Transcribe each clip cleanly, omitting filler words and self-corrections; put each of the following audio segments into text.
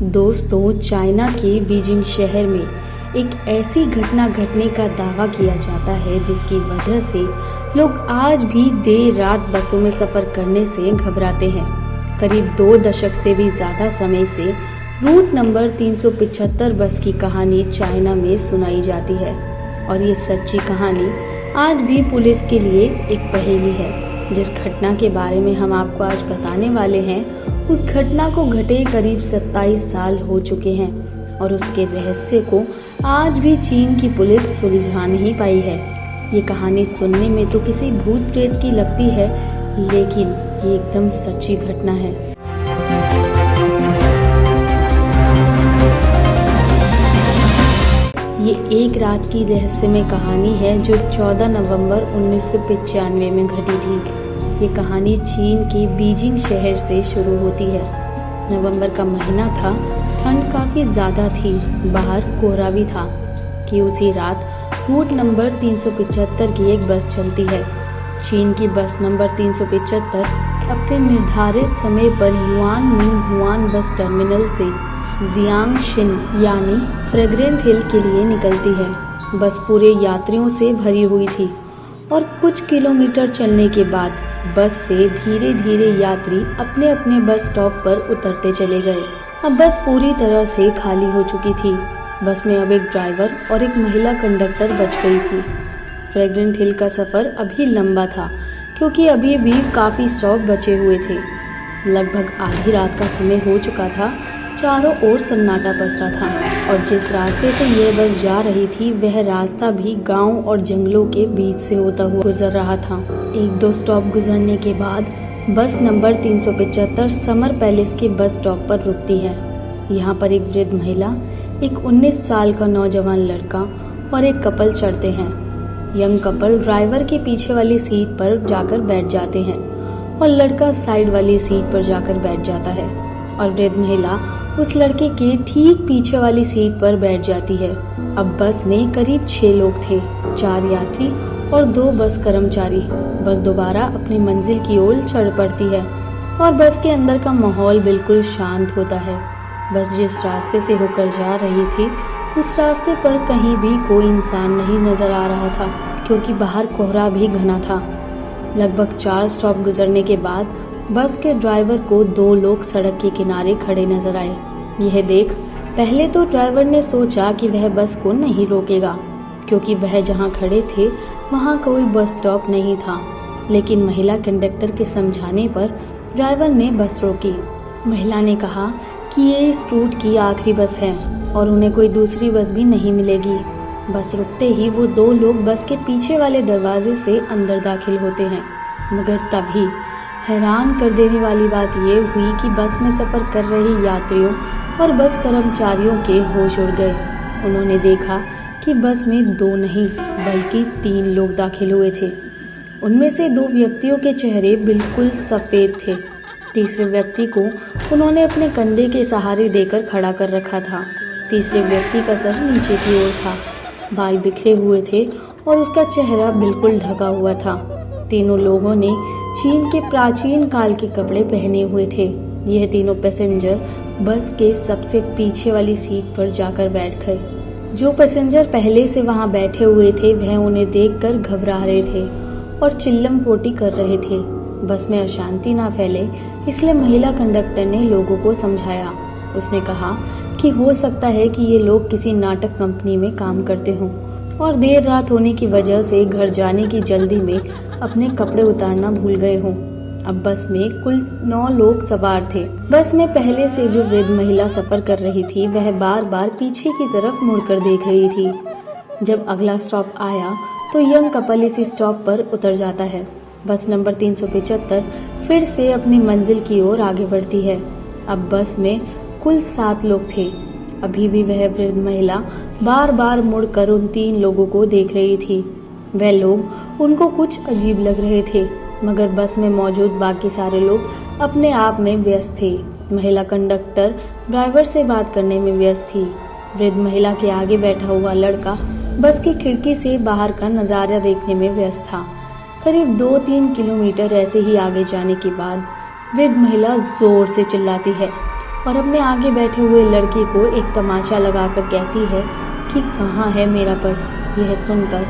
दोस्तों, चाइना के बीजिंग शहर में एक ऐसी घटना घटने का दावा किया जाता है जिसकी वजह से लोग आज भी देर रात बसों में सफ़र करने से घबराते हैं। करीब 2 दशक से भी ज़्यादा समय से रूट नंबर 375 बस की कहानी चाइना में सुनाई जाती है और ये सच्ची कहानी आज भी पुलिस के लिए एक पहेली है। जिस घटना के बारे में हम आपको आज बताने वाले हैं, उस घटना को घटे करीब 27 साल हो चुके हैं और उसके रहस्य को आज भी चीन की पुलिस सुलझा नहीं पाई है। ये कहानी सुनने में तो किसी भूत प्रेत की लगती है, लेकिन ये एकदम सच्ची घटना है। ये एक रात की रहस्यमय कहानी है जो 14 नवंबर 1995 में घटी थी। ये कहानी चीन के बीजिंग शहर से शुरू होती है। नवंबर का महीना था, ठंड काफ़ी ज़्यादा थी, बाहर कोहरा भी था कि उसी रात रूट नंबर 375 की एक बस चलती है। चीन की बस नंबर 375 अपने निर्धारित समय पर yuan Ming Hwan bus terminal से जियांगशिन यानी फ्रेग्रेंट हिल के लिए निकलती है। बस पूरे यात्रियों से भरी हुई थी और कुछ किलोमीटर चलने के बाद बस से धीरे धीरे यात्री अपने अपने बस स्टॉप पर उतरते चले गए। अब बस पूरी तरह से खाली हो चुकी थी। बस में अब एक ड्राइवर और एक महिला कंडक्टर बच गई थी। फ्रेग्रेंट हिल का सफ़र अभी लंबा था क्योंकि अभी भी काफ़ी स्टॉप बचे हुए थे। लगभग आधी रात का समय हो चुका था। चारों ओर सन्नाटा पसरा था और जिस रास्ते से यह बस जा रही थी वह रास्ता भी गांव और जंगलों के बीच से होता हुआ गुजर रहा था। 1-2 स्टॉप गुजरने के बाद बस नंबर 375 समर पैलेस के बस स्टॉप पर रुकती है। यहाँ पर एक वृद्ध महिला, एक 19 साल का नौजवान लड़का और एक कपल चढ़ते हैं। यंग कपल ड्राइवर के पीछे वाली सीट पर जाकर बैठ जाते हैं और लड़का साइड वाली सीट पर जाकर बैठ जाता है और वृद्ध महिला उस लड़के के ठीक पीछे वाली सीट पर बैठ जाती है। अब बस में करीब 6 लोग थे, 4 यात्री और 2 बस कर्मचारी। बस दोबारा अपनी मंजिल की ओर चढ़ पड़ती है और बस के अंदर का माहौल बिल्कुल शांत होता है। बस जिस रास्ते से होकर जा रही थी उस रास्ते पर कहीं भी कोई इंसान नहीं नजर आ रहा था क्योंकि बाहर कोहरा भी घना था। लगभग 4 स्टॉप गुजरने के बाद बस के ड्राइवर को 2 लोग सड़क के किनारे खड़े नजर आए। यह देख पहले तो ड्राइवर ने सोचा कि वह बस को नहीं रोकेगा क्योंकि वह जहां खड़े थे वहां कोई बस स्टॉप नहीं था, लेकिन महिला कंडक्टर के समझाने पर ड्राइवर ने बस रोकी। महिला ने कहा कि ये इस रूट की आखिरी बस है और उन्हें कोई दूसरी बस भी नहीं मिलेगी। बस रुकते ही वो 2 लोग बस के पीछे वाले दरवाजे से अंदर दाखिल होते हैं, मगर तभी हैरान कर देने वाली बात ये हुई कि बस में सफ़र कर रहे यात्रियों और बस कर्मचारियों के होश उड़ गए। उन्होंने देखा कि बस में 2 नहीं बल्कि 3 लोग दाखिल हुए थे। उनमें से 2 व्यक्तियों के चेहरे बिल्कुल सफ़ेद थे। तीसरे व्यक्ति को उन्होंने अपने कंधे के सहारे देकर खड़ा कर रखा था। तीसरे व्यक्ति का सर नीचे की ओर था, बाल बिखरे हुए थे और उसका चेहरा बिल्कुल ढका हुआ था। तीनों लोगों ने चीन के प्राचीन काल के कपड़े पहने हुए थे। यह तीनों पैसेंजर बस के सबसे पीछे वाली सीट पर जाकर बैठ गए। जो पैसेंजर पहले से वहां बैठे हुए थे वह उन्हें देखकर घबरा रहे थे और चिल्लम पोटी कर रहे थे। बस में अशांति ना फैले इसलिए महिला कंडक्टर ने लोगों को समझाया। उसने कहा कि हो सकता है कि ये लोग किसी नाटक कंपनी में काम करते हों और देर रात होने की वजह से घर जाने की जल्दी में अपने कपड़े उतारना भूल गए हों। अब बस में कुल 9 लोग सवार थे। बस में पहले से जो वृद्ध महिला सफर कर रही थी वह बार बार पीछे की तरफ मुड़कर देख रही थी। जब अगला स्टॉप आया तो यंग कपल इसी स्टॉप पर उतर जाता है। बस नंबर 375 फिर से अपनी मंजिल की ओर आगे बढ़ती है। अब बस में कुल 7 लोग थे। अभी भी वह वृद्ध महिला बार बार मुड़कर उन 3 लोगों को देख रही थी। वह लोग उनको कुछ अजीब लग रहे थे, मगर बस में मौजूद बाकी सारे लोग अपने आप में व्यस्त थे। महिला कंडक्टर ड्राइवर से बात करने में व्यस्त थी। वृद्ध महिला के आगे बैठा हुआ लड़का बस की खिड़की से बाहर का नज़ारा देखने में व्यस्त था। करीब 2-3 किलोमीटर ऐसे ही आगे जाने के बाद वृद्ध महिला जोर से चिल्लाती है और अपने आगे बैठे हुए लड़के को एक तमाचा लगाकर कहती है कि कहाँ है मेरा पर्स। यह सुनकर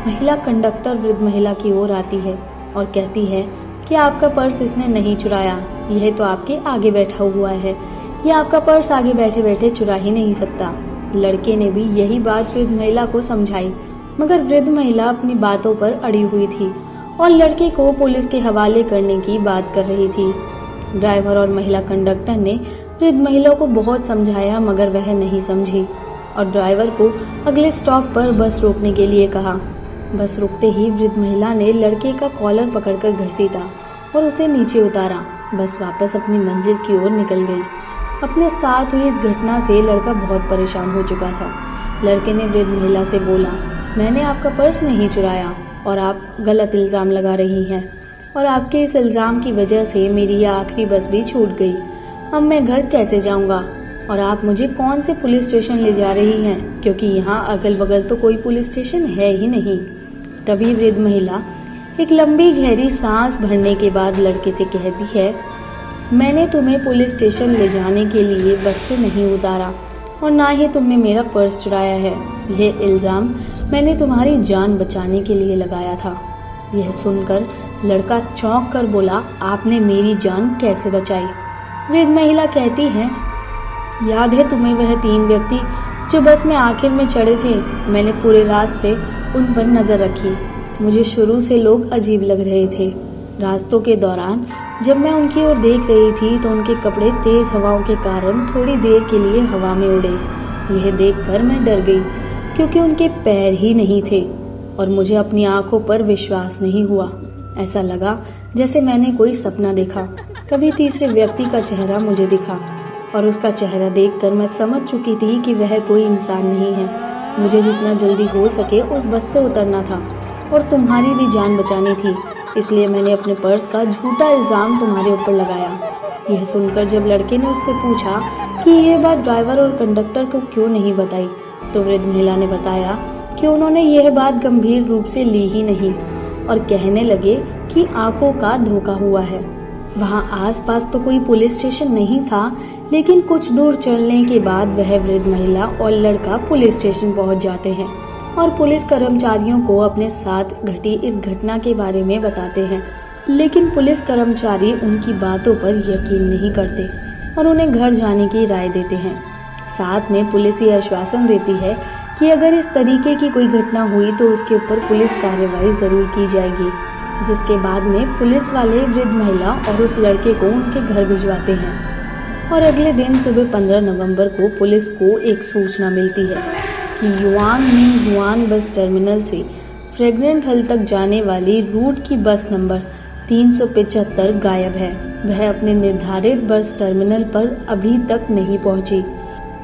महिला कंडक्टर वृद्ध महिला की ओर आती है और कहती है कि आपका पर्स इसने नहीं चुराया, यह तो आपके आगे बैठा हुआ है, यह आपका पर्स आगे बैठे बैठे चुरा ही नहीं सकता। लड़के ने भी यही बात वृद्ध महिला को समझाई, मगर वृद्ध महिला अपनी बातों पर अड़ी हुई थी और लड़के को पुलिस के हवाले करने की बात कर रही थी। ड्राइवर और महिला कंडक्टर ने वृद्ध महिला को बहुत समझाया, मगर वह नहीं समझी और ड्राइवर को अगले स्टॉप पर बस रोकने के लिए कहा। बस रुकते ही वृद्ध महिला ने लड़के का कॉलर पकड़कर घसीटा और उसे नीचे उतारा। बस वापस अपनी मंजिल की ओर निकल गई। अपने साथ हुई इस घटना से लड़का बहुत परेशान हो चुका था। लड़के ने वृद्ध महिला से बोला, मैंने आपका पर्स नहीं चुराया और आप गलत इल्ज़ाम लगा रही हैं और आपके इस इल्ज़ाम की वजह से मेरी यह आखिरी बस भी छूट गई। अब मैं घर कैसे जाऊंगा और आप मुझे कौन से पुलिस स्टेशन ले जा रही हैं, क्योंकि यहाँ अगल बगल तो कोई पुलिस स्टेशन है ही नहीं। तभी वृद्ध महिला एक लंबी गहरी सांस भरने के बाद लड़के से कहती है, मैंने तुम्हें पुलिस स्टेशन ले जाने के लिए बस से नहीं उतारा और ना ही तुमने मेरा पर्स चुराया है। यह इल्ज़ाम मैंने तुम्हारी जान बचाने के लिए लगाया था। यह सुनकर लड़का चौंक कर बोला, आपने मेरी जान कैसे बचाई? वृद्ध महिला कहती है, याद है तुम्हें वह 3 व्यक्ति जो बस में आखिर में चढ़े थे? मैंने पूरे रास्ते उन पर नजर रखी। मुझे शुरू से लोग अजीब लग रहे थे। रास्तों के दौरान जब मैं उनकी ओर देख रही थी तो उनके कपड़े तेज हवाओं के कारण थोड़ी देर के लिए हवा में उड़े। यह देखकर मैं डर गई, क्योंकि उनके पैर ही नहीं थे और मुझे अपनी आंखों पर विश्वास नहीं हुआ। ऐसा लगा जैसे मैंने कोई सपना देखा। तभी तीसरे व्यक्ति का चेहरा मुझे दिखा और उसका चेहरा देखकर मैं समझ चुकी थी कि वह कोई इंसान नहीं है। मुझे जितना जल्दी हो सके उस बस से उतरना था और तुम्हारी भी जान बचानी थी, इसलिए मैंने अपने पर्स का झूठा इल्ज़ाम तुम्हारे ऊपर लगाया। यह सुनकर जब लड़के ने उससे पूछा कि यह बात ड्राइवर और कंडक्टर को क्यों नहीं बताई, तो वृद्ध महिला ने बताया कि उन्होंने यह बात गंभीर रूप से ली ही नहीं और कहने लगे कि आंखों का धोखा हुआ है। वहां आसपास तो कोई पुलिस स्टेशन नहीं था, लेकिन कुछ दूर चलने के बाद वह वृद्ध महिला और लड़का पुलिस स्टेशन पहुंच जाते हैं और पुलिस कर्मचारियों को अपने साथ घटी इस घटना के बारे में बताते हैं। लेकिन पुलिस कर्मचारी उनकी बातों पर यकीन नहीं करते और उन्हें घर जाने की राय देते हैं। साथ में पुलिस ये आश्वासन देती है कि अगर इस तरीके की कोई घटना हुई तो उसके ऊपर पुलिस कार्रवाई जरूर की जाएगी। जिसके बाद में पुलिस वाले वृद्ध महिला और उस लड़के को उनके घर भिजवाते हैं और अगले दिन सुबह 15 नवंबर को पुलिस को एक सूचना मिलती है कि युआन मिन हुआन बस टर्मिनल से फ्रेग्रेंट हिल तक जाने वाली रूट की बस नंबर 375 गायब है। वह अपने निर्धारित बस टर्मिनल पर अभी तक नहीं पहुंची।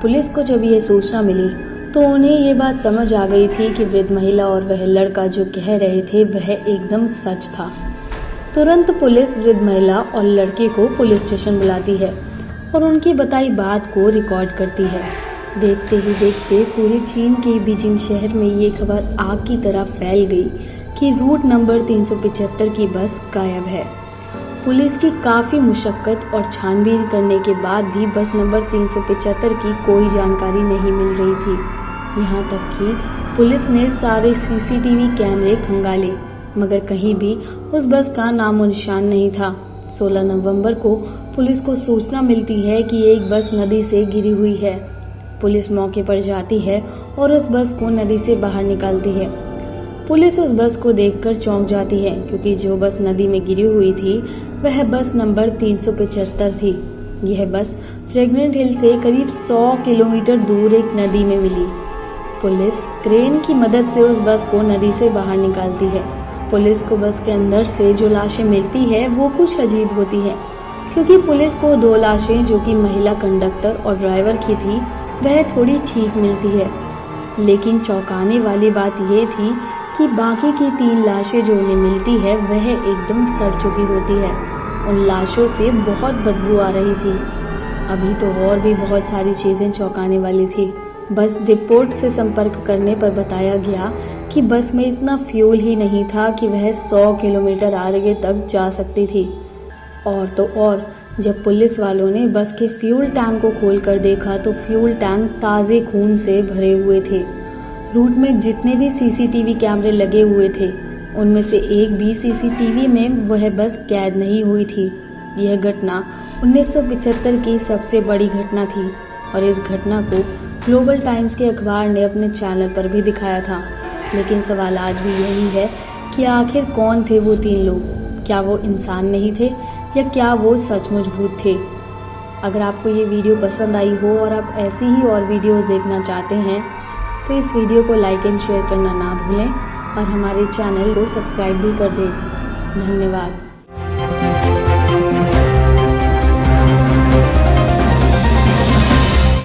पुलिस को जब यह सूचना मिली तो उन्हें ये बात समझ आ गई थी कि वृद्ध महिला और वह लड़का जो कह रहे थे वह एकदम सच था। तुरंत पुलिस वृद्ध महिला और लड़के को पुलिस स्टेशन बुलाती है और उनकी बताई बात को रिकॉर्ड करती है। देखते ही देखते पूरे चीन के बीजिंग शहर में ये खबर आग की तरह फैल गई कि रूट नंबर 375 की बस गायब है। पुलिस की काफ़ी मुशक्कत और छानबीन करने के बाद भी बस नंबर 375 की कोई जानकारी नहीं मिल रही थी। यहाँ तक कि पुलिस ने सारे सीसीटीवी कैमरे खंगाले, मगर कहीं भी उस बस का नामो निशान नहीं था। 16 नवंबर को पुलिस को सूचना मिलती है कि एक बस नदी से गिरी हुई है। पुलिस मौके पर जाती है और उस बस को नदी से बाहर निकालती है। पुलिस उस बस को देखकर चौंक जाती है, क्योंकि जो बस नदी में गिरी हुई थी वह बस नंबर 375 थी। यह बस फ्रेग्रेंट हिल से करीब 100 किलोमीटर दूर एक नदी में मिली। पुलिस क्रेन की मदद से उस बस को नदी से बाहर निकालती है। पुलिस को बस के अंदर से जो लाशें मिलती है वो कुछ अजीब होती है, क्योंकि पुलिस को 2 लाशें जो कि महिला कंडक्टर और ड्राइवर की थी वह थोड़ी ठीक मिलती है। लेकिन चौंकाने वाली बात यह थी कि बाकी की 3 लाशें जो उन्हें मिलती है वह एकदम सड़ चुकी होती है। उन लाशों से बहुत बदबू आ रही थी। अभी तो और भी बहुत सारी चीज़ें चौंकाने वाली थी। बस डिपोट से संपर्क करने पर बताया गया कि बस में इतना फ्यूल ही नहीं था कि वह 100 किलोमीटर आगे तक जा सकती थी। और तो और जब पुलिस वालों ने बस के फ्यूल टैंक को खोलकर देखा तो फ्यूल टैंक ताज़े खून से भरे हुए थे। रूट में जितने भी सीसीटीवी कैमरे लगे हुए थे उनमें से एक भी सीसीटीवी में वह बस कैद नहीं हुई थी। यह घटना 1975 की सबसे बड़ी घटना थी और इस घटना को ग्लोबल टाइम्स के अखबार ने अपने चैनल पर भी दिखाया था। लेकिन सवाल आज भी यही है कि आखिर कौन थे वो 3 लोग? क्या वो इंसान नहीं थे या क्या वो सचमुच भूत थे? अगर आपको ये वीडियो पसंद आई हो और आप ऐसी ही और वीडियोस देखना चाहते हैं तो इस वीडियो को लाइक एंड शेयर करना ना भूलें और हमारे चैनल को सब्सक्राइब भी कर दें। धन्यवाद।